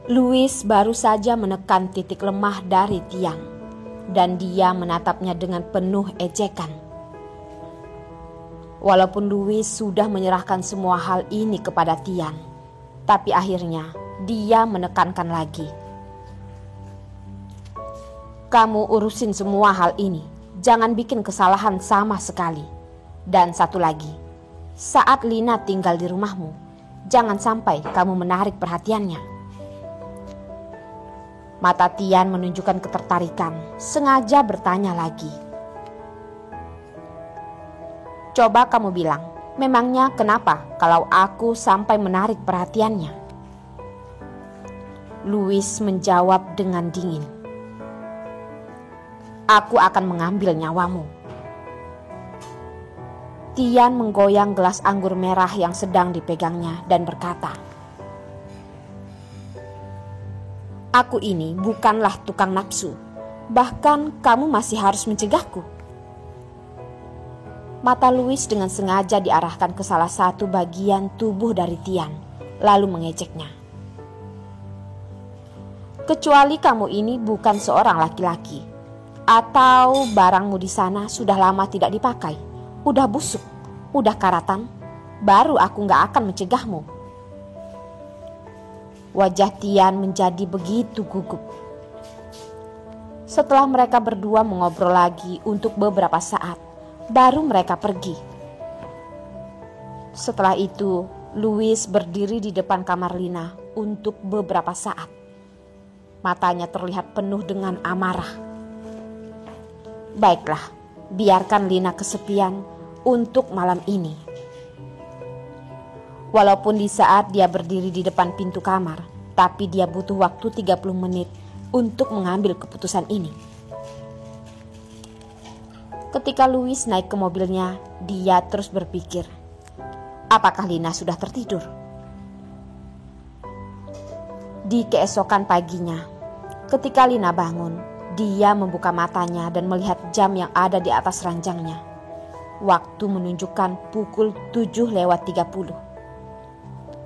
Louis baru saja menekan titik lemah dari Tian, dan dia menatapnya dengan penuh ejekan. Walaupun Louis sudah menyerahkan semua hal ini kepada Tian, tapi akhirnya dia menekankan lagi. Kamu urusin semua hal ini, jangan bikin kesalahan sama sekali. Dan satu lagi, saat Lina tinggal di rumahmu, jangan sampai kamu menarik perhatiannya. Mata Tian menunjukkan ketertarikan, sengaja bertanya lagi. Coba kamu bilang, memangnya kenapa kalau aku sampai menarik perhatiannya? Louis menjawab dengan dingin. Aku akan mengambil nyawamu. Tian menggoyang gelas anggur merah yang sedang dipegangnya dan berkata, Aku ini bukanlah tukang nafsu, bahkan kamu masih harus mencegahku. Mata Louis dengan sengaja diarahkan ke salah satu bagian tubuh dari Tian, lalu mengejeknya. Kecuali kamu ini bukan seorang laki-laki, atau barangmu di sana sudah lama tidak dipakai, udah busuk, udah karatan, baru aku gak akan mencegahmu. Wajah Tian menjadi begitu gugup. Setelah mereka berdua mengobrol lagi untuk beberapa saat, baru mereka pergi. Setelah itu, Louis berdiri di depan kamar Lina untuk beberapa saat. Matanya terlihat penuh dengan amarah. Baiklah, biarkan Lina kesepian untuk malam ini. Walaupun di saat dia berdiri di depan pintu kamar, tapi dia butuh waktu 30 menit untuk mengambil keputusan ini. Ketika Louis naik ke mobilnya, dia terus berpikir, apakah Lina sudah tertidur? Di keesokan paginya, ketika Lina bangun, dia membuka matanya dan melihat jam yang ada di atas ranjangnya. Waktu menunjukkan pukul 7:30.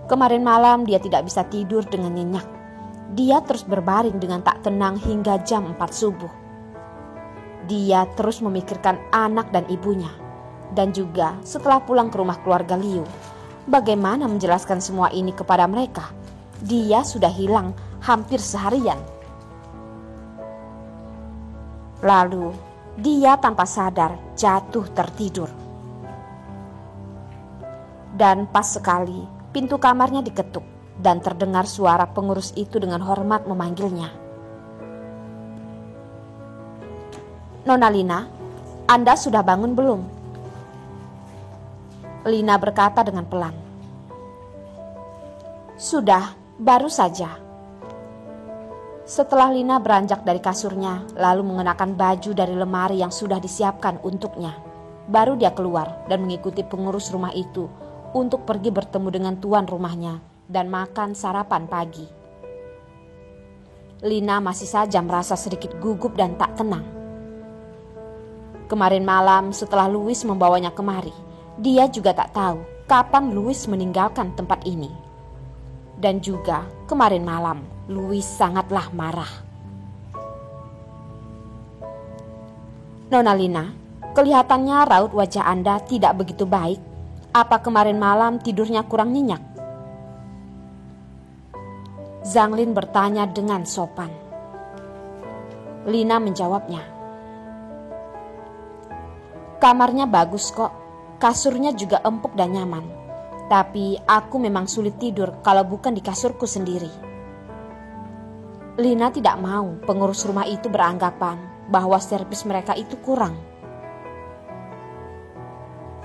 Kemarin malam dia tidak bisa tidur dengan nyenyak. Dia terus berbaring dengan tak tenang hingga jam 4 subuh. Dia terus memikirkan anak dan ibunya. Dan juga setelah pulang ke rumah keluarga Liu, bagaimana menjelaskan semua ini kepada mereka? Dia sudah hilang hampir seharian. Lalu dia tanpa sadar jatuh tertidur. Dan pas sekali pintu kamarnya diketuk dan terdengar suara pengurus itu dengan hormat memanggilnya. Nona Lina, Anda sudah bangun belum? Lina berkata dengan pelan. Sudah, baru saja. Setelah Lina beranjak dari kasurnya, lalu mengenakan baju dari lemari yang sudah disiapkan untuknya, baru dia keluar dan mengikuti pengurus rumah itu untuk pergi bertemu dengan tuan rumahnya dan makan sarapan pagi. Lina masih saja merasa sedikit gugup dan tak tenang. Kemarin malam setelah Louis membawanya kemari, dia juga tak tahu kapan Louis meninggalkan tempat ini. Dan juga kemarin malam Louis sangatlah marah. Nona Lina, kelihatannya raut wajah Anda tidak begitu baik. Apa kemarin malam tidurnya kurang nyenyak? Zhang Lin bertanya dengan sopan. Lina menjawabnya. Kamarnya bagus kok, kasurnya juga empuk dan nyaman. Tapi aku memang sulit tidur kalau bukan di kasurku sendiri. Lina tidak mau pengurus rumah itu beranggapan bahwa servis mereka itu kurang.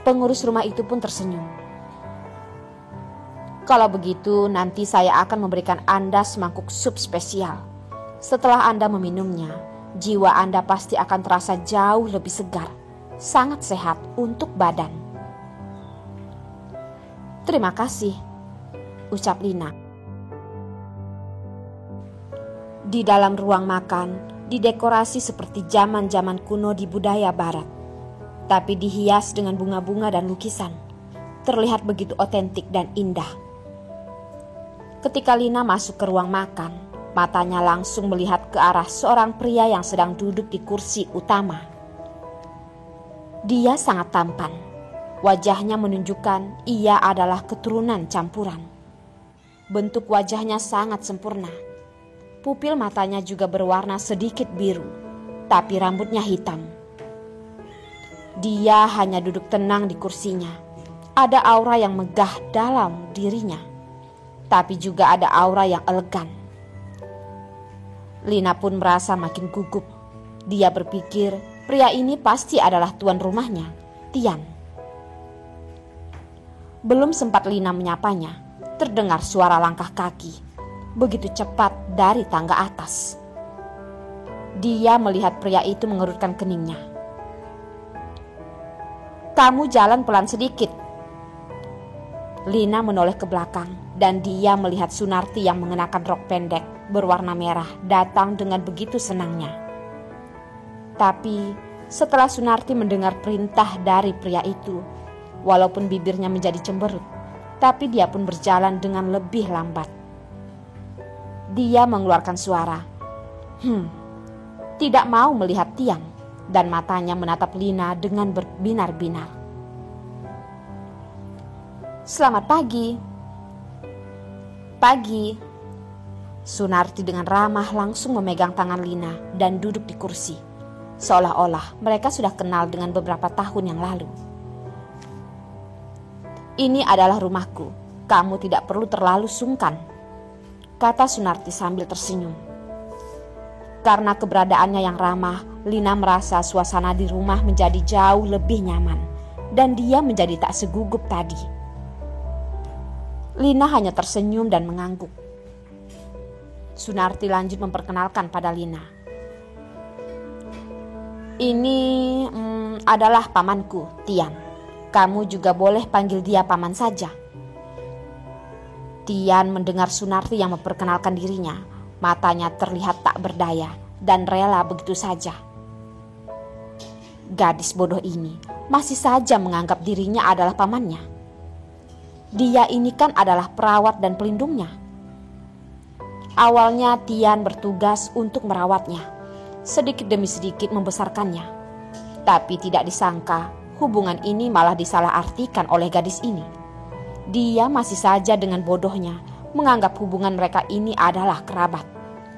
Pengurus rumah itu pun tersenyum. Kalau begitu nanti saya akan memberikan Anda semangkuk sup spesial. Setelah Anda meminumnya, jiwa Anda pasti akan terasa jauh lebih segar. Sangat sehat untuk badan. Terima kasih, ucap Lina. Di dalam ruang makan, didekorasi seperti zaman-zaman kuno di budaya barat. Tapi dihias dengan bunga-bunga dan lukisan. Terlihat begitu otentik dan indah. Ketika Lina masuk ke ruang makan, matanya langsung melihat ke arah seorang pria yang sedang duduk di kursi utama. Dia sangat tampan. Wajahnya menunjukkan ia adalah keturunan campuran. Bentuk wajahnya sangat sempurna. Pupil matanya juga berwarna sedikit biru, tapi rambutnya hitam. Dia hanya duduk tenang di kursinya. Ada aura yang megah dalam dirinya, tapi juga ada aura yang elegan. Lina pun merasa makin gugup. Dia berpikir pria ini pasti adalah tuan rumahnya, Tian. Belum sempat Lina menyapanya, terdengar suara langkah kaki, begitu cepat dari tangga atas. Dia melihat pria itu mengerutkan keningnya. "Kamu jalan pelan sedikit." Lina menoleh ke belakang dan dia melihat Sunarti yang mengenakan rok pendek berwarna merah datang dengan begitu senangnya. Tapi setelah Sunarti mendengar perintah dari pria itu, walaupun bibirnya menjadi cemberut, tapi dia pun berjalan dengan lebih lambat. Dia mengeluarkan suara, tidak mau melihat Tian, dan matanya menatap Lina dengan berbinar-binar. "Selamat pagi." "Pagi." Sunarti dengan ramah langsung memegang tangan Lina dan duduk di kursi, seolah-olah mereka sudah kenal dengan beberapa tahun yang lalu. "Ini adalah rumahku, kamu tidak perlu terlalu sungkan," kata Sunarti sambil tersenyum. Karena keberadaannya yang ramah, Lina merasa suasana di rumah menjadi jauh lebih nyaman dan dia menjadi tak segugup tadi. Lina hanya tersenyum dan mengangguk. Sunarti lanjut memperkenalkan pada Lina. "Ini adalah pamanku, Tian. Kamu juga boleh panggil dia paman saja." Tian mendengar Sunarti yang memperkenalkan dirinya. Matanya terlihat tak berdaya dan rela begitu saja. Gadis bodoh ini masih saja menganggap dirinya adalah pamannya. Dia ini kan adalah perawat dan pelindungnya. Awalnya Tian bertugas untuk merawatnya, sedikit demi sedikit membesarkannya. Tapi tidak disangka hubungan ini malah disalahartikan oleh gadis ini. Dia masih saja dengan bodohnya menganggap hubungan mereka ini adalah kerabat,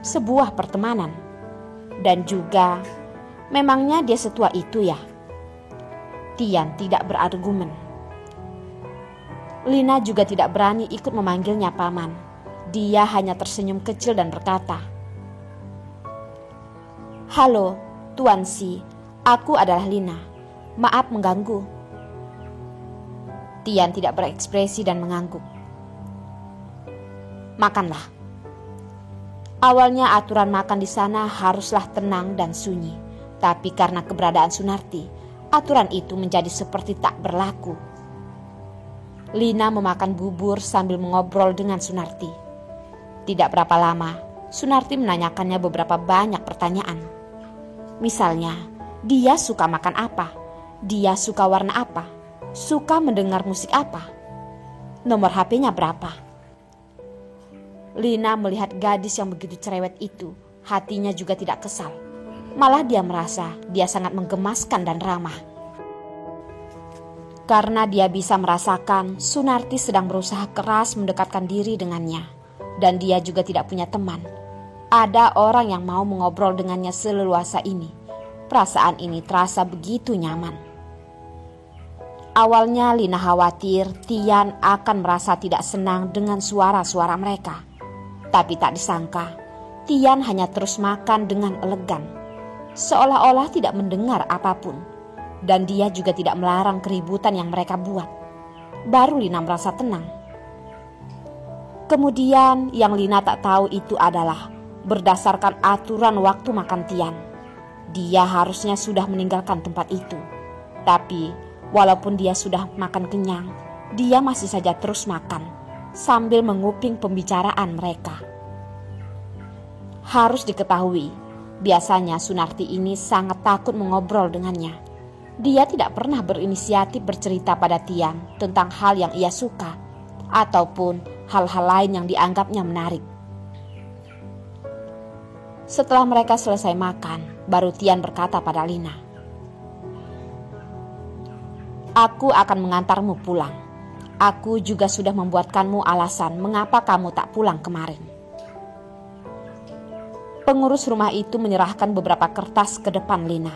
sebuah pertemanan. Dan juga, memangnya dia setua itu ya? Tian tidak berargumen. Lina juga tidak berani ikut memanggilnya paman. Dia hanya tersenyum kecil dan berkata, "Halo, Tuan Si, aku adalah Lina. Maaf mengganggu." Tian tidak berekspresi dan mengangguk. "Makanlah." Awalnya aturan makan di sana haruslah tenang dan sunyi. Tapi karena keberadaan Sunarti, aturan itu menjadi seperti tak berlaku. Lina memakan bubur sambil mengobrol dengan Sunarti. Tidak berapa lama, Sunarti menanyakannya beberapa banyak pertanyaan. Misalnya, dia suka makan apa? Dia suka warna apa? Suka mendengar musik apa? Nomor HP-nya berapa? Lina melihat gadis yang begitu cerewet itu, hatinya juga tidak kesal. Malah dia merasa dia sangat menggemaskan dan ramah. Karena dia bisa merasakan Sunarti sedang berusaha keras mendekatkan diri dengannya. Dan dia juga tidak punya teman. Ada orang yang mau mengobrol dengannya seleluasa ini. Perasaan ini terasa begitu nyaman. Awalnya Lina khawatir Tian akan merasa tidak senang dengan suara-suara mereka. Tapi tak disangka, Tian hanya terus makan dengan elegan. Seolah-olah tidak mendengar apapun. Dan dia juga tidak melarang keributan yang mereka buat. Baru Lina merasa tenang. Kemudian yang Lina tak tahu itu adalah berdasarkan aturan waktu makan Tian, dia harusnya sudah meninggalkan tempat itu. Tapi walaupun dia sudah makan kenyang, dia masih saja terus makan sambil menguping pembicaraan mereka. Harus diketahui, biasanya Sunarti ini sangat takut mengobrol dengannya. Dia tidak pernah berinisiatif bercerita pada Tian tentang hal yang ia suka ataupun hal-hal lain yang dianggapnya menarik. Setelah mereka selesai makan, baru Tian berkata pada Lina, "Aku akan mengantarmu pulang. Aku juga sudah membuatkanmu alasan mengapa kamu tak pulang kemarin." Pengurus rumah itu menyerahkan beberapa kertas ke depan Lina.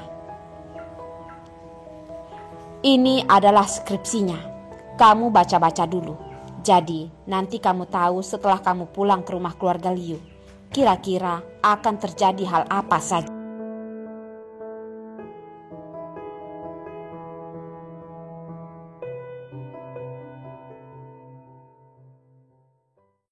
"Ini adalah skripsinya. Kamu baca-baca dulu. Jadi nanti kamu tahu setelah kamu pulang ke rumah keluarga Liu, kira-kira akan terjadi hal apa saja."